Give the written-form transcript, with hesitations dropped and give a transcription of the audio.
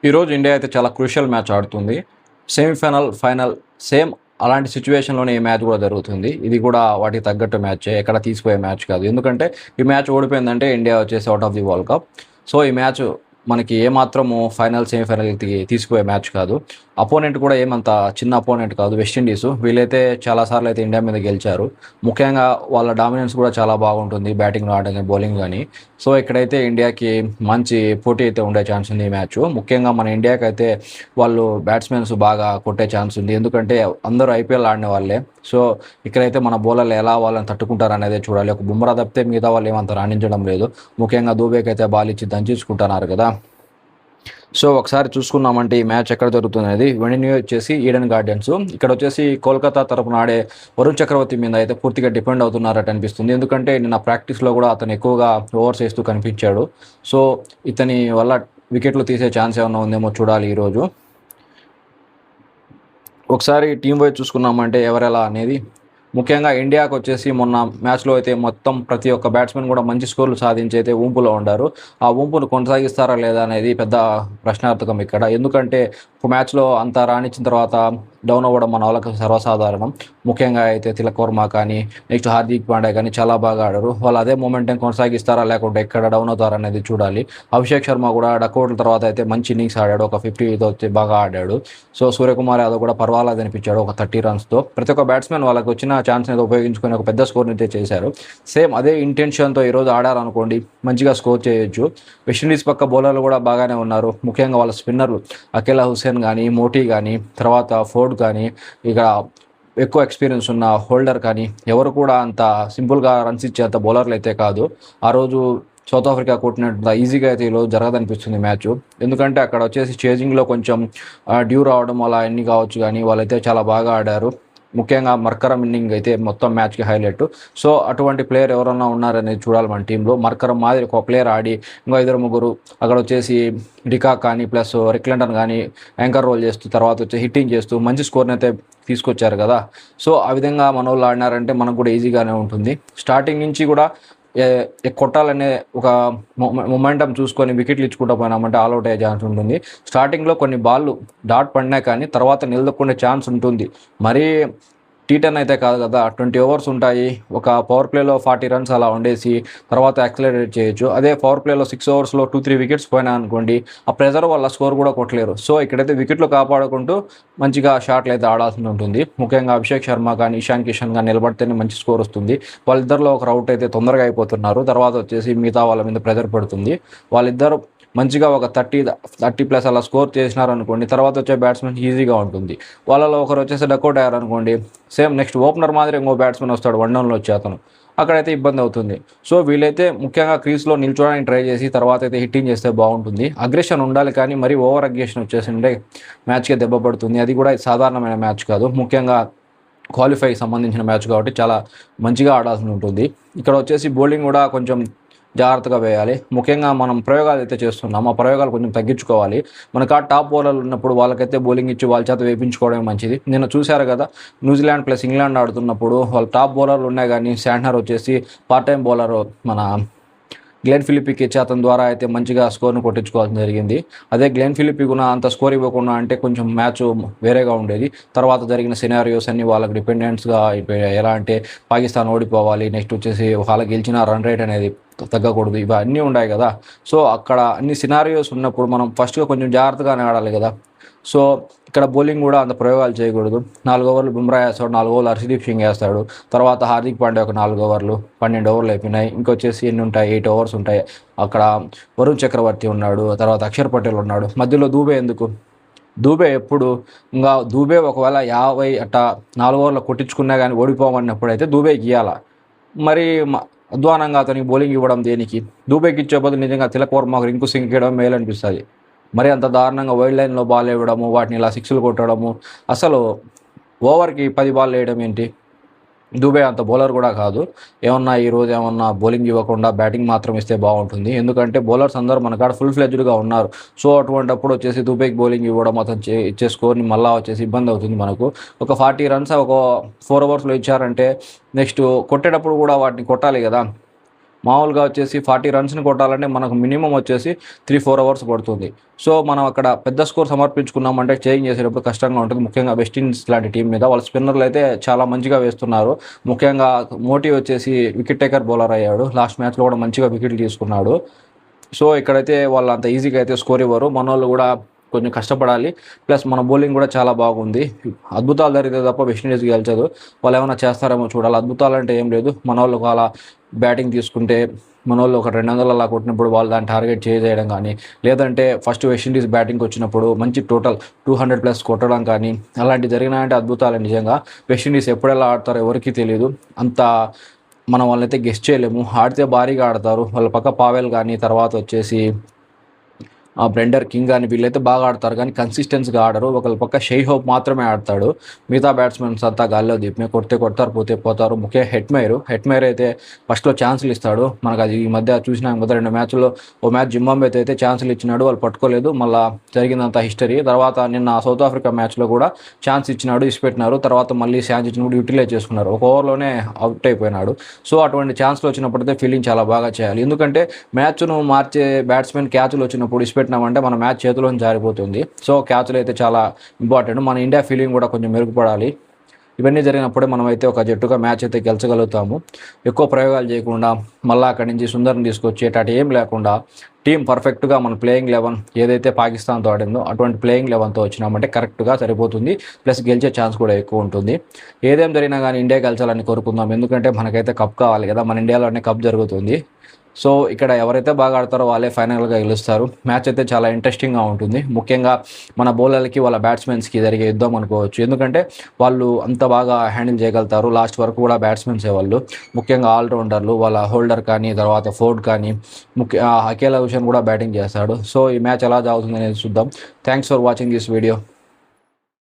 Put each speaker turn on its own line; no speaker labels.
ఈరోజు ఇండియా అయితే చాలా క్రూషియల్ మ్యాచ్ ఆడుతుంది. సెమీఫైనల్, ఫైనల్ సేమ్ అలాంటి సిచ్యువేషన్‌లోనే ఈ మ్యాచ్ కూడా జరుగుతుంది. ఇది కూడా వాటికి తగ్గట్టు మ్యాచే. ఎక్కడ తీసిపోయే మ్యాచ్ కాదు. ఎందుకంటే ఈ మ్యాచ్ ఓడిపోయిందంటే ఇండియా వచ్చేసి out of the world cup. So ఈ మ్యాచ్ మనకి ఏమాత్రము ఫైనల్, సెమీఫైనల్‌కి తీసిపోయే మ్యాచ్ కాదు. అపోనెంట్ కూడా ఏమంత చిన్న అపోనెంట్ కాదు వెస్టిండీస్. వీళ్ళైతే చాలా సార్లు అయితే ఇండియా మీద గెలిచారు. ముఖ్యంగా వాళ్ళ డామినెన్స్ కూడా చాలా బాగుంటుంది. బ్యాటింగ్ ఆడగాని, బౌలింగ్ గాని. సో ఇక్కడైతే ఇండియాకి మంచి పోటీ అయితే ఉండే ఛాన్స్ ఉంది ఈ మ్యాచ్. ముఖ్యంగా మన ఇండియాకైతే వాళ్ళు బ్యాట్స్‌మెన్స్ బాగా కొట్టే ఛాన్స్ ఉంది. ఎందుకంటే అందరూ ఐపీఎల్ ఆడిన వాళ్ళే. సో ఇక్కడైతే మన బౌలర్లు ఎలా వాళ్ళని తట్టుకుంటారనేదే చూడాలి. ఒక బుమ్రా తప్పితే మిగతా వాళ్ళు ఏమంత రాణించడం లేదు. ముఖ్యంగా దూబేకైతే బాల్ ఇచ్చి దంచేసుకుంటున్నారు కదా! సో ఒకసారి చూసుకున్నామంటే ఈ మ్యాచ్ ఎక్కడ జరుగుతుందనేది వెన్యూ వచ్చేసి ఈడెన్ గార్డెన్స్. ఇక్కడ వచ్చేసి కోల్కతా తరపున ఆడే వరుణ్ చక్రవర్తి మీద అయితే పూర్తిగా డిపెండ్ అవుతున్నారట అనిపిస్తుంది. ఎందుకంటే నిన్న ప్రాక్టీస్లో కూడా అతను ఎక్కువగా ఓవర్స్ వేస్తూ కనిపించాడు. సో ఇతని వల్ల వికెట్లు తీసే ఛాన్స్ ఏమైనా ఉందేమో చూడాలి ఈరోజు. ఒకసారి టీం వైజ్ చూసుకున్నామంటే ఎవరెలా అనేది ముఖ్యంగా ఇండియాకు వచ్చేసి మొన్న మ్యాచ్లో అయితే మొత్తం ప్రతి ఒక్క బ్యాట్స్మెన్ కూడా మంచి స్కోర్లు సాధించి అయితే ఊంపులో ఉండారు. ఆ ఊంపును కొనసాగిస్తారా లేదా అనేది పెద్ద ప్రశ్నార్థకం ఇక్కడ. ఎందుకంటే ఒక మ్యాచ్లో అంత రాణించిన తర్వాత డౌన్ అవ్వడం మన వాళ్ళకి సర్వసాధారణం. ముఖ్యంగా అయితే తిలక్ వర్మ కానీ, నెక్స్ట్ హార్దిక్ పాండ్యా కానీ చాలా బాగా ఆడారు. వాళ్ళు అదే మొమెంటం కొనసాగిస్తారా లేకుంటే ఎక్కడ డౌన్ అవుతారా అనేది చూడాలి. అభిషేక్ శర్మ కూడా డకౌట్ల తర్వాత అయితే మంచి ఇన్నింగ్స్ ఆడాడు. ఒక 50తో వచ్చి బాగా ఆడాడు. సో సూర్యకుమార్ యాదవ్ కూడా పర్వాలేదు అనిపించాడు ఒక 30 రన్స్తో. ప్రతి ఒక్క బ్యాట్స్మెన్ వాళ్ళకి వచ్చిన ఛాన్స్ అనేది ఉపయోగించుకొని ఒక పెద్ద స్కోర్ని అయితే చేశారు. సేమ్ అదే ఇంటెన్షన్తో ఈరోజు ఆడారనుకోండి మంచిగా స్కోర్ చేయొచ్చు. వెస్టిండీస్ పక్క బౌలర్లు కూడా బాగానే ఉన్నారు. ముఖ్యంగా వాళ్ళ స్పిన్నర్లు అఖిలా హుసేన్ కానీ, మోటీ కానీ, తర్వాత ఫోర్డ్ కానీ, ఇక ఎక్కువ ఎక్స్పీరియన్స్ ఉన్న హోల్డర్ కానీ ఎవరు కూడా అంత సింపుల్గా రన్స్ ఇచ్చేంత బౌలర్లు అయితే కాదు. ఆ రోజు సౌత్ ఆఫ్రికా కొట్టినట్టు ఈజీగా అయితే ఈరోజు జరగదనిపిస్తుంది మ్యాచ్. ఎందుకంటే అక్కడ వచ్చేసి చేజింగ్లో కొంచెం డ్యూ రావడం అలా అన్ని కావచ్చు, కానీ వాళ్ళైతే చాలా బాగా ఆడారు. ముఖ్యంగా మర్కరం ఇన్నింగ్ అయితే మొత్తం మ్యాచ్కి హైలైట్. సో అటువంటి ప్లేయర్ ఎవరన్నా ఉన్నారనేది చూడాలి మన టీంలో. మర్కరం మాదిరి ఒక ప్లేయర్ ఆడి ఇంకో 2-3 అక్కడ వచ్చేసి డికాక్ కానీ ప్లస్ రిక్లంటన్ కానీ యాంకర్ రోల్ చేస్తూ తర్వాత వచ్చి హిట్టింగ్ చేస్తూ మంచి స్కోర్ని అయితే తీసుకొచ్చారు కదా. సో ఆ విధంగా మన వాళ్ళు ఆడినారంటే మనకు కూడా ఈజీగానే ఉంటుంది. స్టార్టింగ్ నుంచి కూడా కొట్టాలనే ఒక మొమెంటం చూసుకొని వికెట్లు ఇచ్చుకుంటూ పోయినామంటే ఆల్అవుట్ అయ్యే ఛాన్స్ ఉంటుంది. స్టార్టింగ్లో కొన్ని బాళ్ళు డాట్ పడినా కానీ తర్వాత నిలదొక్కునే ఛాన్స్ ఉంటుంది. మరీ T10 అయితే కాదు కదా, 20 ఓవర్స్ ఉంటాయి. ఒక పవర్ ప్లేలో 40 రన్స్ అలా ఉండేసి తర్వాత యాక్సిలరేట్ చేయొచ్చు. అదే పవర్ ప్లేలో 6 ఓవర్స్లో 2-3 వికెట్స్ పోయినా అనుకోండి, ఆ ప్రెజర్ వల్ల స్కోర్ కూడా కొట్టలేరు. సో ఇక్కడైతే వికెట్లు కాపాడుకుంటూ మంచిగా షాట్లు అయితే ఆడాల్సి ఉంటుంది. ముఖ్యంగా అభిషేక్ శర్మ కానీ, ఇషాన్ కిషన్ కానీ నిలబడితేనే మంచి స్కోర్ వస్తుంది. వాళ్ళిద్దరిలో ఒక అవుట్ అయితే తొందరగా అయిపోతున్నారు. తర్వాత వచ్చేసి మిగతా వాళ్ళ మీద ప్రెజర్ పడుతుంది. వాళ్ళిద్దరు మంచిగా ఒక 30+ అలా స్కోర్ చేసినారనుకోండి, తర్వాత వచ్చే బ్యాట్స్మెన్ ఈజీగా ఉంటుంది. వాళ్ళలో ఒకరు వచ్చేసి డకౌట్ అయ్యారనుకోండి, సేమ్ నెక్స్ట్ ఓపెనర్ మాదిరి ఇంకో బ్యాట్స్మెన్ వస్తాడు 1 డౌన్లో వచ్చి అతను, అక్కడైతే ఇబ్బంది అవుతుంది. సో వీళ్ళైతే ముఖ్యంగా క్రీజ్లో నిల్చోడానికి ట్రై చేసి తర్వాత అయితే హిట్టింగ్ చేస్తే బాగుంటుంది. అగ్రెషన్ ఉండాలి కానీ మరీ ఓవర్ అగ్రెషన్ వచ్చేసింటే మ్యాచ్కే దెబ్బ పడుతుంది. అది కూడా సాధారణమైన మ్యాచ్ కాదు. ముఖ్యంగా క్వాలిఫైకి సంబంధించిన మ్యాచ్ కాబట్టి చాలా మంచిగా ఆడాల్సి ఉంటుంది. ఇక్కడ వచ్చేసి బౌలింగ్ కూడా కొంచెం జాగ్రత్తగా వేయాలి. ముఖ్యంగా మనం ప్రయోగాలు అయితే చేస్తున్నాం, ఆ ప్రయోగాలు కొంచెం తగ్గించుకోవాలి. మనకు ఆ టాప్ బౌలర్లు ఉన్నప్పుడు వాళ్ళకైతే బౌలింగ్ ఇచ్చి వాళ్ళ చేత వేయించుకోవడమే మంచిది. నిన్న చూశారు కదా, న్యూజిలాండ్ ప్లస్ ఇంగ్లాండ్ ఆడుతున్నప్పుడు వాళ్ళ టాప్ బౌలర్లు ఉన్నాయి కానీ శాంట్నర్ వచ్చేసి పార్ట్ టైం బౌలర్ మన గ్లెన్ ఫిలిప్కి ఇచ్చి అతని ద్వారా అయితే మంచిగా స్కోర్ను కొట్టించుకోవాల్సి జరిగింది. అదే గ్లెన్ ఫిలిప్కి కూడా అంత స్కోర్ ఇవ్వకుండా అంటే కొంచెం మ్యాచ్ వేరేగా ఉండేది. తర్వాత జరిగిన సినారియోస్ అన్ని వాళ్ళకి డిపెండెంట్స్గా అయిపోయాయి. ఎలా అంటే పాకిస్తాన్ ఓడిపోవాలి, నెక్స్ట్ వచ్చేసి వాళ్ళకి గెలిచిన రన్ రేట్ అనేది తగ్గకూడదు, ఇవన్నీ ఉన్నాయి కదా. సో అక్కడ అన్ని సినారియోస్ ఉన్నప్పుడు మనం ఫస్ట్గా కొంచెం జాగ్రత్తగానే ఆడాలి కదా. సో ఇక్కడ బౌలింగ్ కూడా అంత ప్రయోగాలు చేయకూడదు. 4 ఓవర్లు బుమ్రా వేస్తాడు, 4 ఓవర్లు హర్షదీప్ సింగ్ వేస్తాడు, తర్వాత హార్దిక్ పాండ్యా ఒక 4 ఓవర్లు, 12 ఓవర్లు అయిపోయినాయి. ఇంకొచ్చేసి ఎన్ని ఉంటాయి, 8 ఓవర్స్ ఉంటాయి. అక్కడ వరుణ్ చక్రవర్తి ఉన్నాడు, తర్వాత అక్షర్ పటేల్ ఉన్నాడు, మధ్యలో దూబే ఎందుకు? దూబే ఎప్పుడు ఇంకా దూబే ఒకవేళ 50 అట్టా 4 ఓవర్లు కొట్టించుకున్నా కానీ ఓడిపోమన్నప్పుడు అయితే దూబేకి ఇవ్వాలా. మరి అధ్వానంగా అతనికి బౌలింగ్ ఇవ్వడం దేనికి? దూబేకి ఇచ్చే బదులు నిజంగా తిలక్ వర్మ రింకు సింగ్ ఇవ్వడం మేలు అనిపిస్తుంది. మరి అంత దారుణంగా వైల్డ్ లైన్లో బాల్ ఇవ్వడము, వాటిని ఇలా 6లు కొట్టడము, అసలు ఓవర్కి 10 బాల్ వేయడం ఏంటి? దూబే అంత బౌలర్ కూడా కాదు. ఏమన్నా ఈరోజు ఏమన్నా బౌలింగ్ ఇవ్వకుండా బ్యాటింగ్ మాత్రం ఇస్తే బాగుంటుంది. ఎందుకంటే బౌలర్స్ అందరూ మన కాడ ఫుల్ ఫ్లెడ్జ్డ్గా ఉన్నారు. సో అటువంటిప్పుడు వచ్చేసి దూబేకి బౌలింగ్ ఇవ్వడం, అతను ఇచ్చే స్కోర్ని మళ్ళీ వచ్చేసి ఇబ్బంది అవుతుంది మనకు. ఒక 40 రన్స్ ఒక 4 ఓవర్స్లో ఇచ్చారంటే నెక్స్ట్ కొట్టేటప్పుడు కూడా వాటిని కొట్టాలి కదా. మామూలుగా వచ్చేసి 40 రన్స్ని కొట్టాలంటే మనకు మినిమం వచ్చేసి 3-4 అవర్స్ పడుతుంది. సో మనం అక్కడ పెద్ద స్కోర్ సమర్పించుకున్నామంటే చేంజ్ చేసేటప్పుడు కష్టంగా ఉంటుంది. ముఖ్యంగా వెస్టిండీస్ లాంటి టీం మీద వాళ్ళ స్పిన్నర్లు అయితే చాలా మంచిగా వేస్తున్నారు. ముఖ్యంగా మోటీ వచ్చేసి వికెట్ టేకర్ బౌలర్ అయ్యాడు. లాస్ట్ మ్యాచ్లో కూడా మంచిగా వికెట్లు తీసుకున్నాడు. సో ఇక్కడైతే వాళ్ళు అంత ఈజీగా అయితే స్కోర్ ఇవ్వరు. మనోళ్ళు కూడా కొంచెం కష్టపడాలి. ప్లస్ మన బౌలింగ్ కూడా చాలా బాగుంది. అద్భుతాలు జరిగితే తప్ప వెస్టిండీస్ గెలిచదు. వాళ్ళు ఏమైనా చేస్తారేమో చూడాలి. అద్భుతాలు అంటే ఏం లేదు. మనోళ్ళు అలా బ్యాటింగ్ తీసుకుంటే మనోళ్ళు ఒక 200 అలా కొట్టినప్పుడు వాళ్ళు దాన్ని టార్గెట్ చేయడం కానీ, లేదంటే ఫస్ట్ వెస్టిండీస్ బ్యాటింగ్కి వచ్చినప్పుడు మంచి టోటల్ 200+ కొట్టడం కానీ అలాంటివి జరిగినాయంటే అద్భుతాలు నిజంగా. వెస్టిండీస్ ఎప్పుడెలా ఆడతారో ఎవరికీ తెలియదు. అంత మనం వాళ్ళనైతే గెస్ట్ చేయలేము. ఆడితే భారీగా ఆడతారు. వాళ్ళ పక్క పావెల్ కానీ, తర్వాత వచ్చేసి బ్రెండర్ కింగ్ కానీ వీళ్ళైతే బాగా ఆడతారు కానీ కన్సిస్టెన్సీగా ఆడరు. ఒకళ్ళ పక్క షై హోప్ మాత్రమే ఆడతాడు. మిగతా బ్యాట్స్మెన్స్ అంతా గాల్లో దీపమే కొడితే కొడతారు, పోతే పోతారు. ముఖ్యంగా హెట్మైర్ అయితే ఫస్ట్లో ఛాన్సులు ఇస్తాడు. మనకు అది ఈ మధ్య చూసినాం కదా, 2 మ్యాచ్ల్లో ఓ మ్యాచ్ జింబాబ్వే అయితే ఛాన్సులు ఇచ్చినాడు, వాళ్ళు పట్టుకోలేదు. మళ్ళీ జరిగిందంతా హిస్టరీ. తర్వాత నిన్న సౌత్ ఆఫ్రికా మ్యాచ్లో కూడా ఛాన్స్ ఇచ్చినాడు, ఇచ్చిపెట్టినారు. తర్వాత మళ్ళీ ఛాన్స్ ఇచ్చినప్పుడు యూటిలైజ్ చేసుకున్నారు. ఒక ఓవర్లోనే అవుట్ అయిపోయినాడు. సో అటువంటి ఛాన్స్లు వచ్చినప్పుడైతే ఫీల్డింగ్ చాలా బాగా చేయాలి. ఎందుకంటే మ్యాచ్ను మార్చే బ్యాట్స్మెన్ క్యాచ్లు వచ్చినప్పుడు పెట్టినామంటే మన మ్యాచ్ చేతిలోంచి జారిపోతుంది. సో క్యాచ్లు అయితే చాలా ఇంపార్టెంట్. మన ఇండియా ఫీల్డింగ్ కూడా కొంచెం మెరుగుపడాలి. ఇవన్నీ జరిగినప్పుడే మనం అయితే ఒక జట్టుగా మ్యాచ్ అయితే గెలిచగలుగుతాము. ఎక్కువ ప్రయోగాలు చేయకుండా మళ్ళీ అక్కడి నుంచి సుందర్ని తీసుకొచ్చి అటు ఏం లేకుండా టీం పర్ఫెక్ట్గా మన ప్లేయింగ్ 11 ఏదైతే పాకిస్తాన్తో ఆడిందో అటువంటి ప్లేయింగ్ 11తో వచ్చినామంటే కరెక్ట్గా సరిపోతుంది. ప్లస్ గెలిచే ఛాన్స్ కూడా ఎక్కువ ఉంటుంది. ఏదేం జరిగినా కానీ ఇండియా గెలిచాలని కోరుకుందాం. ఎందుకంటే మనకైతే కప్ కావాలి కదా, మన ఇండియాలోనే కప్ జరుగుతుంది. సో ఇక్కడ ఎవరైతే బాగా ఆడతారో వాళ్ళే ఫైనల్గా గెలుస్తారు. మ్యాచ్ అయితే చాలా ఇంట్రెస్టింగ్గా ఉంటుంది. ముఖ్యంగా మన బౌలర్లకి వాళ్ళ బ్యాట్స్మెన్స్కి జరిగే యుద్ధం అనుకోవచ్చు. ఎందుకంటే వాళ్ళు అంత బాగా హ్యాండిల్ చేయగలుగుతారు. లాస్ట్ వరకు కూడా బ్యాట్స్మెన్సే వాళ్ళు, ముఖ్యంగా ఆల్రౌండర్లు. వాళ్ళ హోల్డర్ కానీ, తర్వాత ఫోర్డ్ కానీ, అకేలా హుసేన్ కూడా బ్యాటింగ్ చేస్తాడు. సో ఈ మ్యాచ్ ఎలా సాగుతుంది అనేది చూద్దాం. Thanks for watching this video.